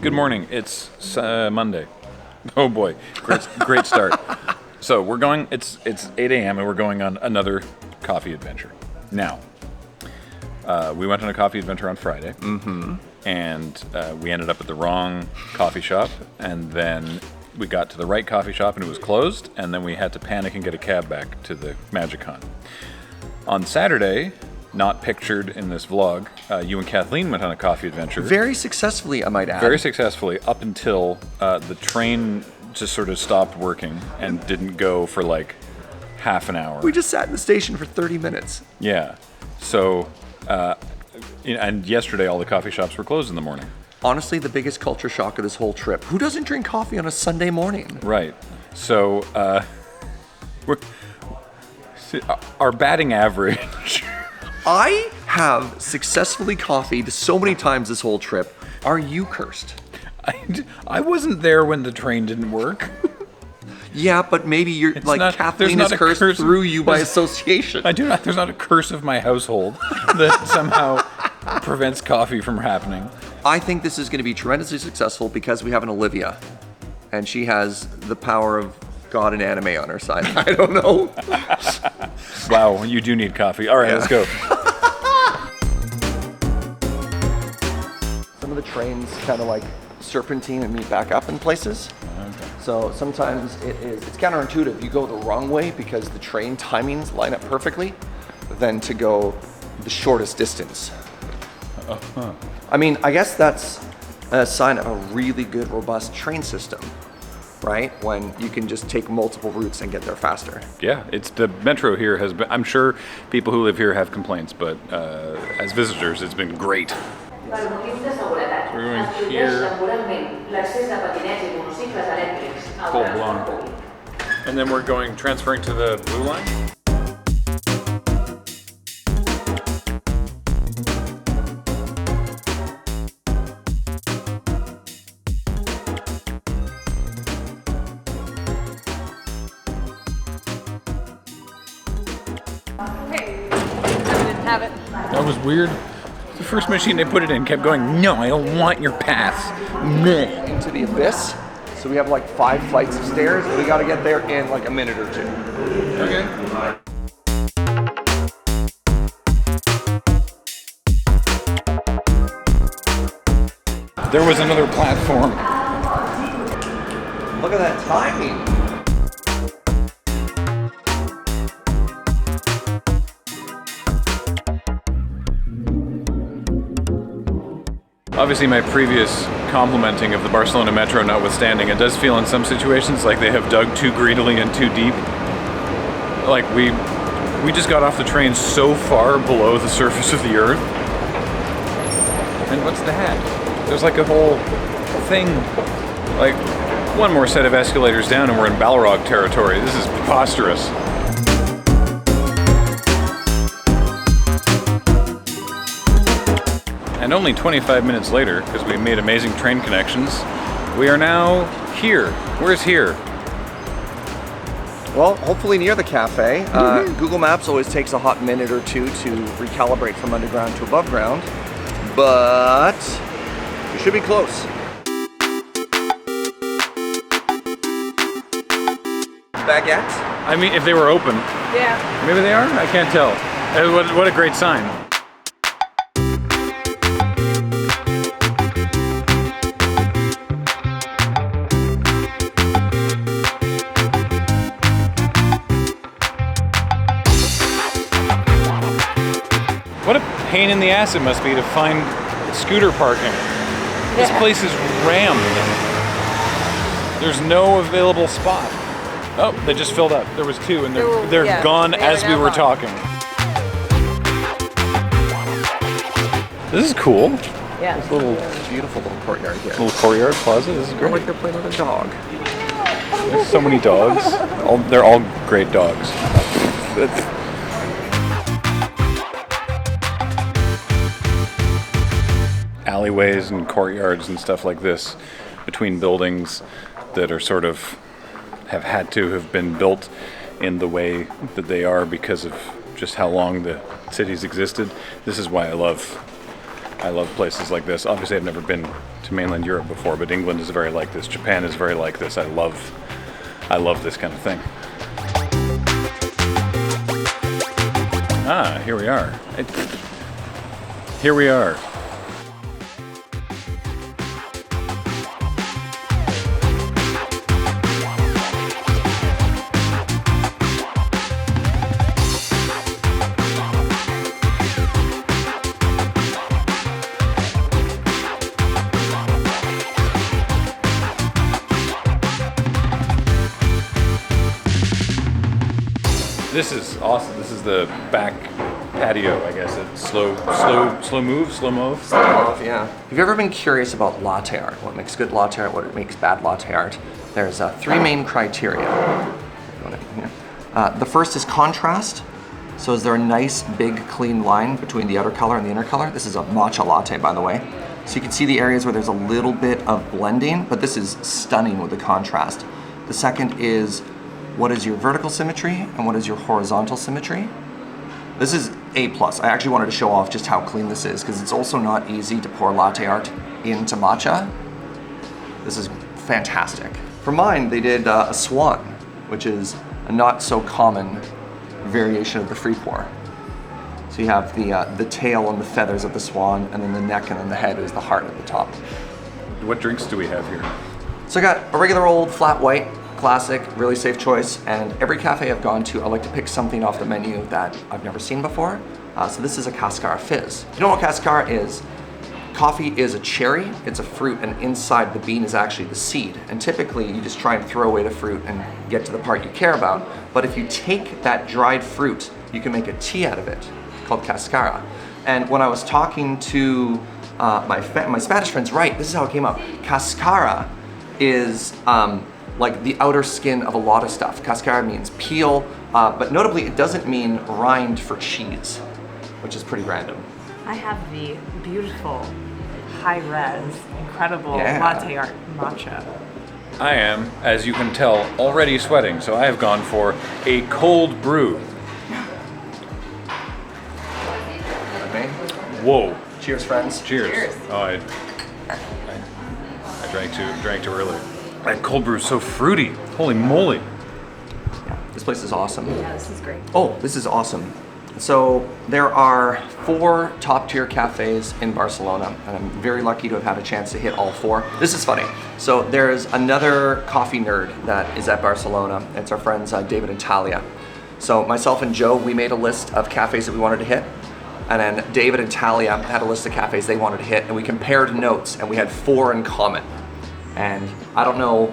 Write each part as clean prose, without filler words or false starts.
Good morning. It's Monday. Oh boy, great start. So we're going. It's 8 a.m. and we're going on another coffee adventure. Now, we went on a coffee adventure on Friday, and we ended up at the wrong coffee shop, and then we got to the right coffee shop and it was closed, and then we had to panic and get a cab back to the MagicCon. On Saturday, not pictured in this vlog, you and Kathleen went on a coffee adventure. Very successfully, I might add. Very successfully, up until the train just sort of stopped working and didn't go for like half an hour. We just sat in the station for 30 minutes. Yeah. So, and yesterday all the coffee shops were closed in the morning. Honestly, the biggest culture shock of this whole trip. Who doesn't drink coffee on a Sunday morning? Right. So, our batting average... I have successfully coffeeed so many times this whole trip. Are you cursed? I wasn't there when the train didn't work. Yeah, but maybe you're Kathleen is cursed through you by association. There's not a curse of my household that somehow prevents coffee from happening. I think this is going to be tremendously successful because we have an Olivia, and she has the power of God and anime on her side. I don't know. Wow, you do need coffee. All right, Let's go. Some of the trains kind of like serpentine and meet back up in places. Okay. So sometimes it's counterintuitive. You go the wrong way because the train timings line up perfectly than to go the shortest distance. Uh-huh. I mean, I guess that's a sign of a really good, robust train system, right? When you can just take multiple routes and get there faster. Yeah, it's the metro here has been, I'm sure people who live here have complaints, but as visitors, it's been great. So we're going here, full blown. And then we're transferring to the blue line. Have it. That was weird. The first machine they put it in kept going, no, I don't want your pass. Meh. Into the abyss. So we have like 5 flights of stairs. We got to get there in like a minute or 2. Okay. There was another platform. Look at that timing. Obviously, my previous complimenting of the Barcelona Metro notwithstanding, it does feel in some situations like they have dug too greedily and too deep. Like we just got off the train so far below the surface of the earth. And what's that? There's like a whole thing, like one more set of escalators down and we're in Balrog territory. This is preposterous. And only 25 minutes later, because we made amazing train connections, we are now here. Where's here? Well, hopefully near the cafe. Google Maps always takes a hot minute or 2 to recalibrate from underground to above ground, but we should be close. Baguette? I mean, if they were open. Yeah. Maybe they are? I can't tell. What a great sign. What a pain in the ass it must be to find scooter parking. This place is rammed. There's no available spot. Oh, they just filled up. There was 2 and they're gone as we were talking. This is cool. Yeah. This little beautiful little courtyard here. Little courtyard plaza. This is I great. like they're playing with a dog. There's so many dogs. They're all great dogs. Alleyways and courtyards and stuff like this between buildings that are sort of have been built in the way that they are because of just how long the cities existed. This is why I love I love places like this. Obviously, I've never been to mainland Europe before, but England is very like this. Japan is very like this. I love this kind of thing. Ah, here we are. Here we are. This is awesome. This is the back patio, I guess. It's slow move. Yeah. Have you ever been curious about latte art? What makes good latte art? What makes bad latte art? There's three main criteria. The first is contrast. So is there a nice, big, clean line between the outer color and the inner color? This is a matcha latte, by the way. So you can see the areas where there's a little bit of blending, but this is stunning with the contrast. The second is, what is your vertical symmetry and what is your horizontal symmetry? This is A+. I actually wanted to show off just how clean this is because it's also not easy to pour latte art into matcha. This is fantastic. For mine, they did a swan, which is a not so common variation of the free pour. So you have the tail and the feathers of the swan, and then the neck and then the head is the heart at the top. What drinks do we have here? So I got a regular old flat white, classic, really safe choice, and every cafe I've gone to, I like to pick something off the menu that I've never seen before. So this is a Cascara Fizz. If you know what Cascara is, coffee is a cherry, it's a fruit, and inside the bean is actually the seed. And typically you just try and throw away the fruit and get to the part you care about. But if you take that dried fruit, you can make a tea out of it called Cascara. And when I was talking to my Spanish friends, right, this is how it came up. Cascara is like the outer skin of a lot of stuff. Cascara means peel, but notably it doesn't mean rind for cheese, which is pretty random. I have the beautiful, high-res, incredible latte art matcha. I am, as you can tell, already sweating, so I have gone for a cold brew. Okay. Whoa. Cheers, friends. Cheers. Cheers. Oh, I drank too early. That cold brew is so fruity. Holy moly. Yeah, this place is awesome. Yeah, this is great. Oh, this is awesome. So there are 4 top-tier cafes in Barcelona, and I'm very lucky to have had a chance to hit all 4. This is funny. So there's another coffee nerd that is at Barcelona. It's our friends David and Talia. So myself and Joe, we made a list of cafes that we wanted to hit. And then David and Talia had a list of cafes they wanted to hit, and we compared notes, and we had 4 in common. And I don't know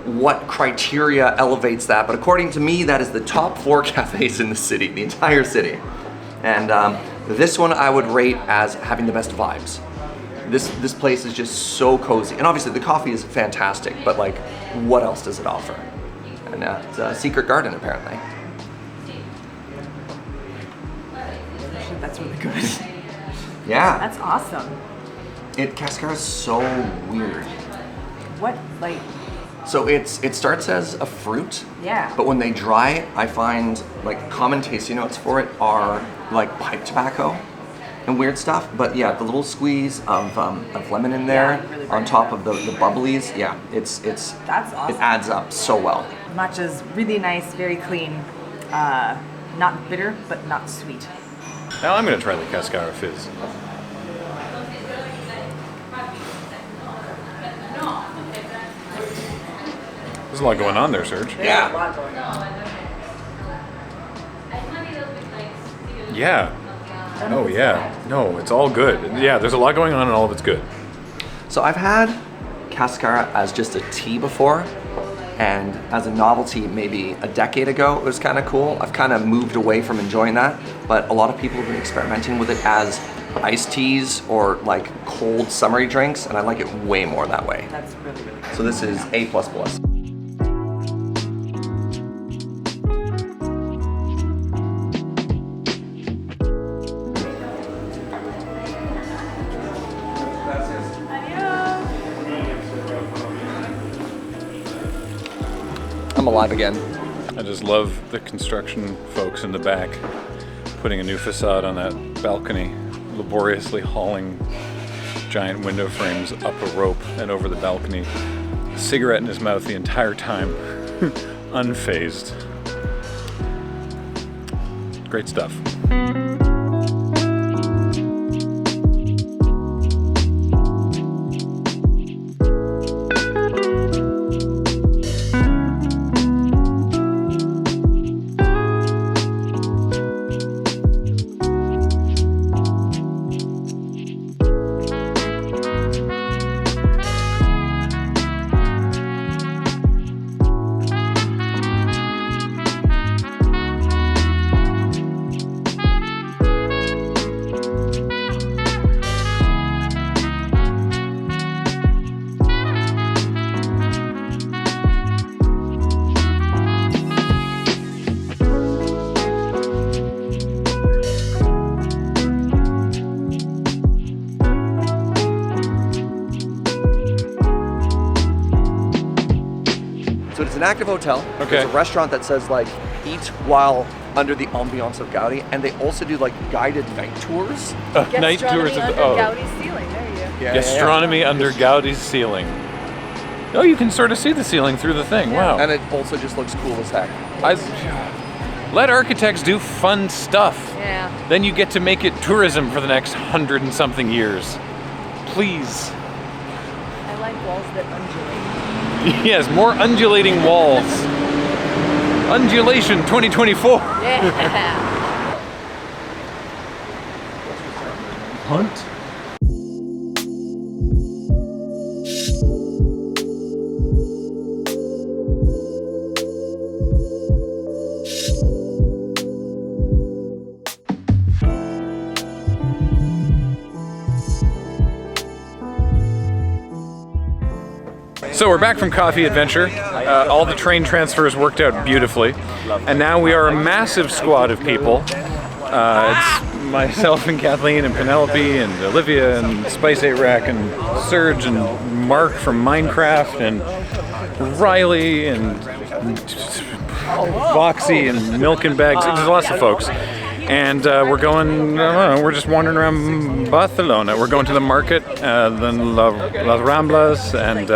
what criteria elevates that, but according to me, that is the top 4 cafes in the city, the entire city. And this one I would rate as having the best vibes. This place is just so cozy. And obviously the coffee is fantastic, but like, what else does it offer? And it's a secret garden, apparently. That's really good. Yeah. That's awesome. Cascara is so weird. What, like? So it starts as a fruit. Yeah. But when they dry it, I find like common tasting notes for it are like pipe tobacco and weird stuff. But yeah, the little squeeze of lemon in there really on top of the bubblies. Yeah, it's That's awesome. It adds up so well. Matcha's really nice, very clean. Not bitter, but not sweet. Now I'm going to try the Cascara Fizz. There's a lot going on there, Serge. There's a lot going on. Yeah. Oh, yeah. No, it's all good. Yeah, there's a lot going on and all of it's good. So I've had Cascara as just a tea before, and as a novelty maybe a decade ago it was kind of cool. I've kind of moved away from enjoying that, but a lot of people have been experimenting with it as iced teas or like cold summery drinks, and I like it way more that way. That's really, really good. So this is A++. I'm alive again. I just love the construction folks in the back putting a new facade on that balcony. laboriously hauling giant window frames up a rope and over the balcony, a cigarette in his mouth the entire time, unfazed. Great stuff. So it's an active hotel. Okay. There's a restaurant that says like eat while under the ambiance of Gaudi, and they also do like guided night tours. Night tours of under the Gaudi's ceiling. There you go. Yeah, gastronomy under Gaudi's ceiling. Oh, you can sort of see the ceiling through the thing. Wow. And it also just looks cool as heck. Let architects do fun stuff. Yeah. Then you get to make it tourism for the next 100 and something years. Please. I like walls that undulate. Yes, more undulating walls. Undulation 2024. Yeah. Hunt. So we're back from Coffee Adventure. All the train transfers worked out beautifully. And now we are a massive squad of people. It's myself and Kathleen and Penelope and Olivia and Spice 8 Rack and Serge and Mark from Minecraft and Riley and Voxy and Milk and Bags. There's lots of folks. And we're going, I don't know, we're just wandering around Barcelona. We're going to the market, then Las Ramblas, and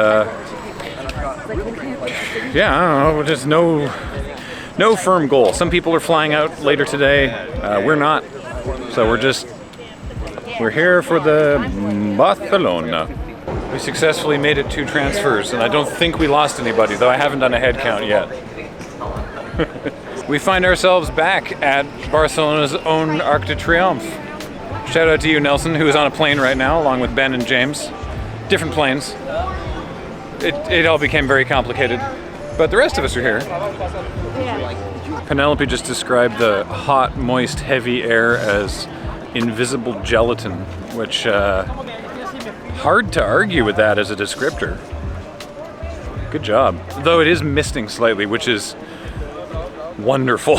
yeah, I don't know, just no firm goal. Some people are flying out later today. We're not. So we're here for the Barcelona. We successfully made it 2 transfers, and I don't think we lost anybody, though I haven't done a head count yet. We find ourselves back at Barcelona's own Arc de Triomphe. Shout out to you, Nelson, who is on a plane right now, along with Ben and James. Different planes. It all became very complicated, but the rest of us are here. Penelope just described the hot, moist, heavy air as invisible gelatin, which hard to argue with that as a descriptor. Good job. Though it is misting slightly, which is wonderful.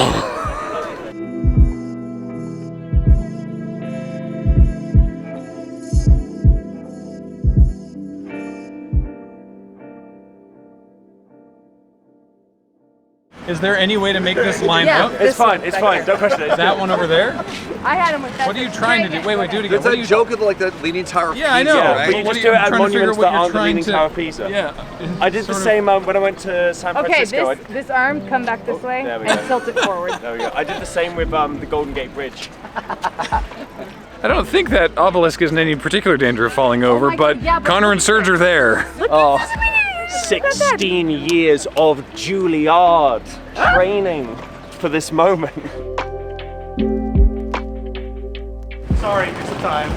Is there any way to make this line up? It's fine, don't question it. That one over there? I had him with that. What are you trying to do? Wait, do it again. It's that joke of like the Leaning Tower of Yeah, I know. Pisa, Yeah, right? But you What just are do you- it I'm at trying to figure monuments what that you're aren't the trying Leaning to- Tower of Pisa. Yeah. I did the same when I went to San Okay, Francisco. this arm, come back this way there we and go. tilt it forward. There we go. I did the same with the Golden Gate Bridge. I don't think that obelisk is in any particular danger of falling over, my but God, yeah, but Connor look and Serge are there. Oh, 16 years of Juilliard training for this moment. Sorry, it's the time.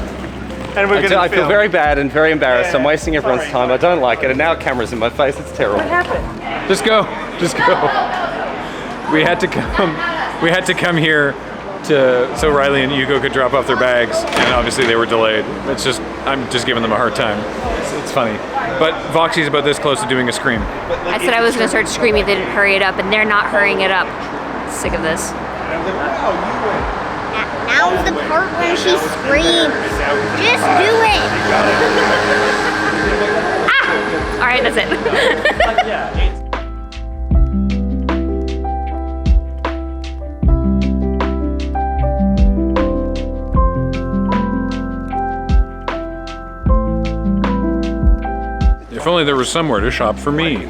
And we're I feel very bad and very embarrassed. I'm wasting everyone's time. I don't like it. And now camera's in my face. It's terrible. What happened? Just go. We had to come here so Riley and Hugo could drop off their bags, and obviously they were delayed. I'm just giving them a hard time. It's funny. But Voxy's about this close to doing a scream. I said I was going to start screaming, they didn't hurry it up, and they're not hurrying it up. Sick of this. Now's the part where she screams. Just do it. All right, that's it. only there was somewhere to shop for me.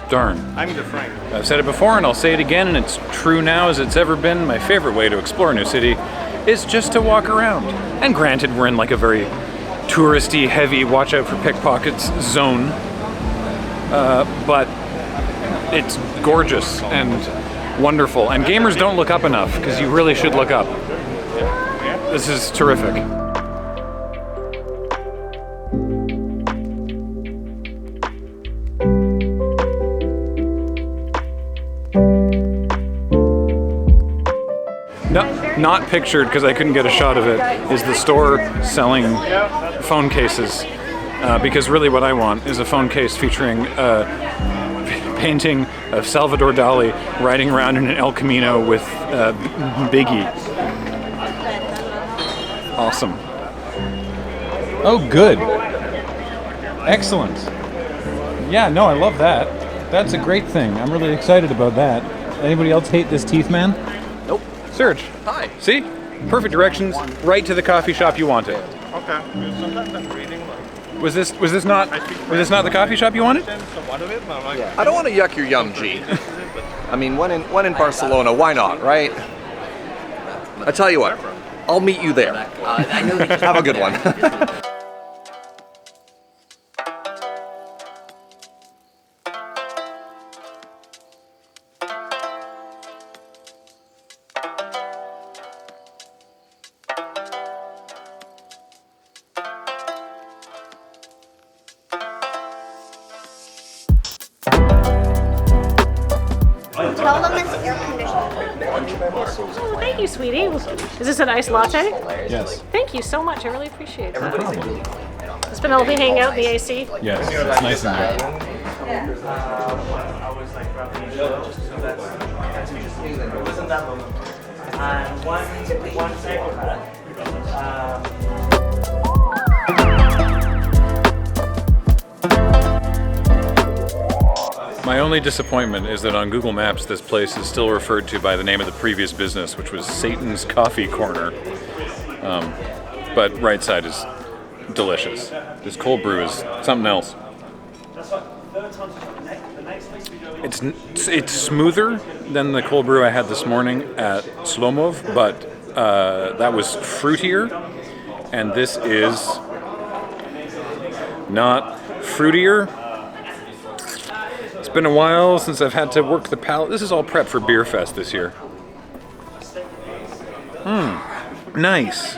Darn. I'm the Frank. I've said it before and I'll say it again, and it's true now as it's ever been. My favorite way to explore a new city is just to walk around. And granted, we're in like a very touristy, heavy, watch out for pickpockets zone. But it's gorgeous and wonderful. And gamers don't look up enough, because you really should look up. This is terrific. No, not pictured, because I couldn't get a shot of it, is the store selling phone cases. Because really what I want is a phone case featuring a painting of Salvador Dali riding around in an El Camino with Biggie. Awesome. Oh, good. Excellent. Yeah, no, I love that. That's a great thing. I'm really excited about that. Anybody else hate this teeth man? Nope. Serge. Hi. See? Perfect directions, right to the coffee shop you wanted. Okay. Sometimes I'm reading like. Was this not the coffee shop you wanted? Somewhat of it, and I'm like, I don't want to yuck your yum, G. I mean, one in Barcelona, why not, right? I tell you what, I'll meet you there. Have a good one. Tell them it's air conditioned. Oh, thank you, sweetie. Is this an iced latte? Yes. Thank you so much. I really appreciate it. It's been lovely hanging out in the AC. Yes, it's nice and good. One psychopath. My only disappointment is that on Google Maps this place is still referred to by the name of the previous business, which was Satan's Coffee Corner. But right side is delicious. This cold brew is something else. It's smoother than the cold brew I had this morning at Slomov, but that was fruitier, and this is not fruitier. It's been a while since I've had to work the palate. This is all prep for Beer Fest this year. Nice.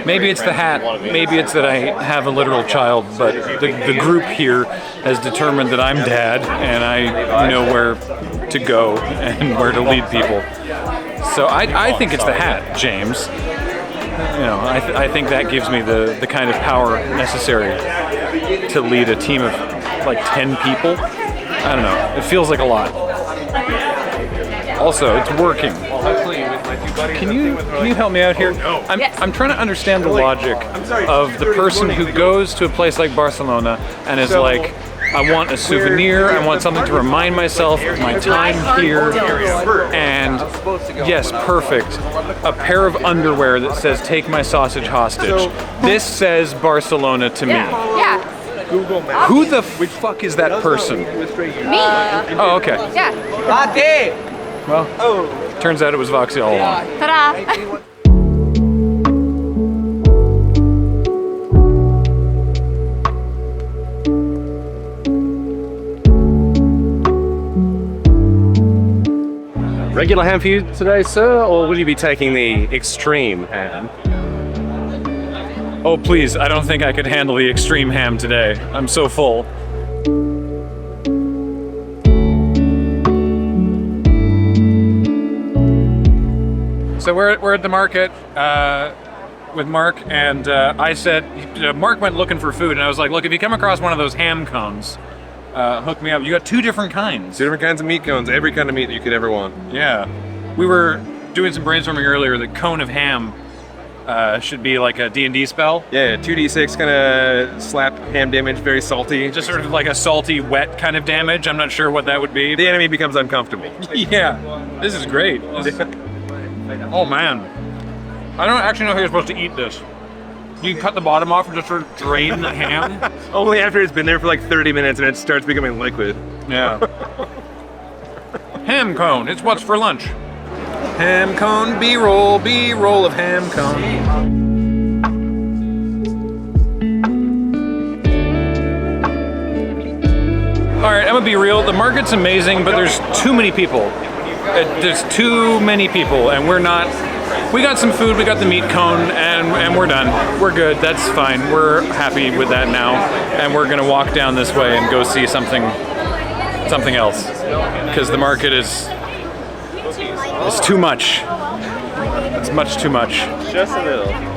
Maybe it's the hat, maybe it's that I have a literal child, but the group here has determined that I'm dad and I know where to go and where to lead people. So I think it's the hat, James. You know, I think that gives me the kind of power necessary to lead a team of like 10 people. I don't know, it feels like a lot. Also, it's working. Can you help me out here? I'm trying to understand the logic of the person who goes to a place like Barcelona and is like, I want a souvenir, I want something to remind myself of my time here, and yes, perfect, a pair of underwear that says, take my sausage hostage. This says Barcelona to me. Yeah. Who the fuck is that person? Me. Oh, okay. Yeah. Well, turns out it was Voxy all along. Ta-da. Regular ham for you today, sir, or will you be taking the extreme ham? Oh, please, I don't think I could handle the extreme ham today. I'm so full. So we're at the market with Mark, and I said, Mark went looking for food, and I was like, look, if you come across one of those ham cones, hook me up. You got two different kinds. Two different kinds of meat cones, every kind of meat that you could ever want. Yeah. We were doing some brainstorming earlier. The cone of ham should be like a D&D spell. Yeah, 2d6 kind of slap ham damage, very salty. Just sort of like a salty, wet kind of damage. I'm not sure what that would be. The enemy becomes uncomfortable. Yeah, this is great. Oh man, I don't actually know how you're supposed to eat this. You cut the bottom off and just sort of drain the ham? Only after it's been there for like 30 minutes and it starts becoming liquid. Yeah. Ham cone, it's what's for lunch. Ham cone, B-roll of ham cone. All right, I'm gonna be real. The market's amazing, but there's too many people. There's too many people, and we're not. We got some food, we got the meat cone, and we're done. We're good, that's fine. We're happy with that now, and we're gonna walk down this way and go see something else, because the market is too much. It's much too much. Just a little.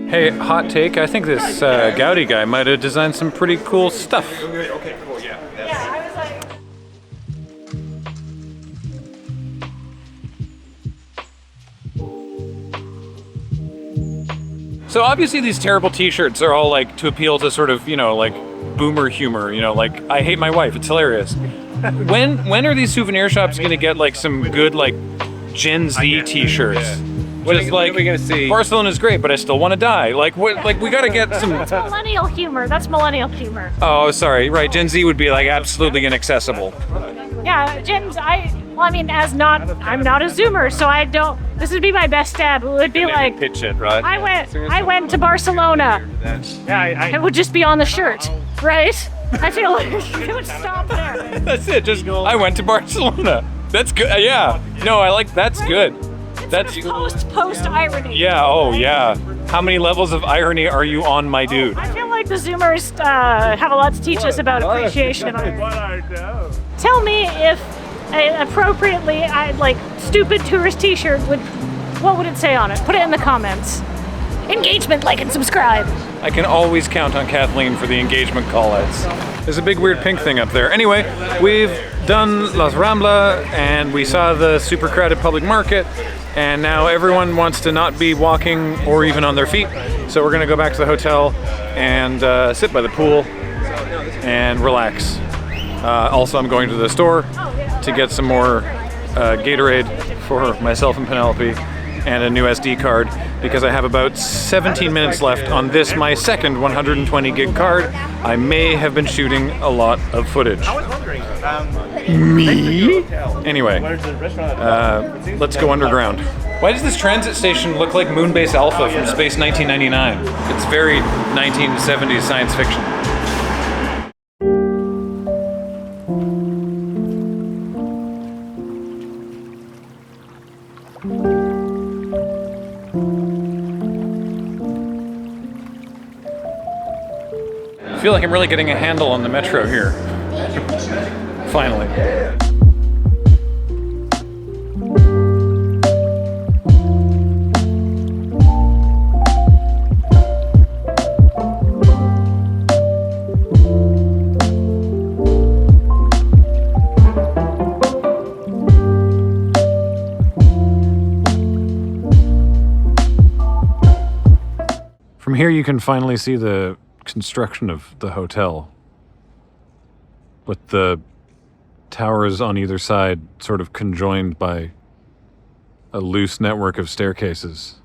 Hey, hot take, I think this Gaudi guy might have designed some pretty cool stuff. Okay, cool, yeah. So obviously these terrible t-shirts are all like to appeal to sort of, like boomer humor, like I hate my wife, it's hilarious. When are these souvenir shops gonna get like some good like Gen Z t-shirts? Yeah. Just What are we gonna see? Barcelona's great, but I still want to die. Like what? Like we gotta get some. Millennial humor. That's millennial humor. Oh, sorry. Right, Gen Z would be like absolutely inaccessible. Yeah, I'm not a Zoomer, so I don't. This would be my best stab. It would be like, Pitch it, right? I went to Barcelona. It would just be on the shirt, right? I feel like it would stop there. That's it. Just I went to Barcelona. That's good. Yeah. No, I like. That's good. That's Post irony. Yeah. Oh, yeah. How many levels of irony are you on, my dude? I feel like the Zoomers have a lot to teach us about appreciation of irony. Tell me if appropriately, stupid tourist T-shirt what would it say on it? Put it in the comments. Engagement, like and subscribe. I can always count on Kathleen for the engagement call-outs. There's a big weird pink thing up there. Anyway, we've done Las Ramblas and we saw the super crowded public market, and now everyone wants to not be walking or even on their feet. So we're gonna go back to the hotel and sit by the pool and relax. Also, I'm going to the store to get some more Gatorade for myself and Penelope and a new SD card, because I have about 17 minutes left on this, my second 120 gig card. I may have been shooting a lot of footage. Me? Anyway, let's go underground. Why does this transit station look like Moonbase Alpha from Space 1999? It's very 1970s science fiction. I feel like I'm really getting a handle on the metro here. Finally. From here you can finally see the construction of the hotel, with the towers on either side sort of conjoined by a loose network of staircases.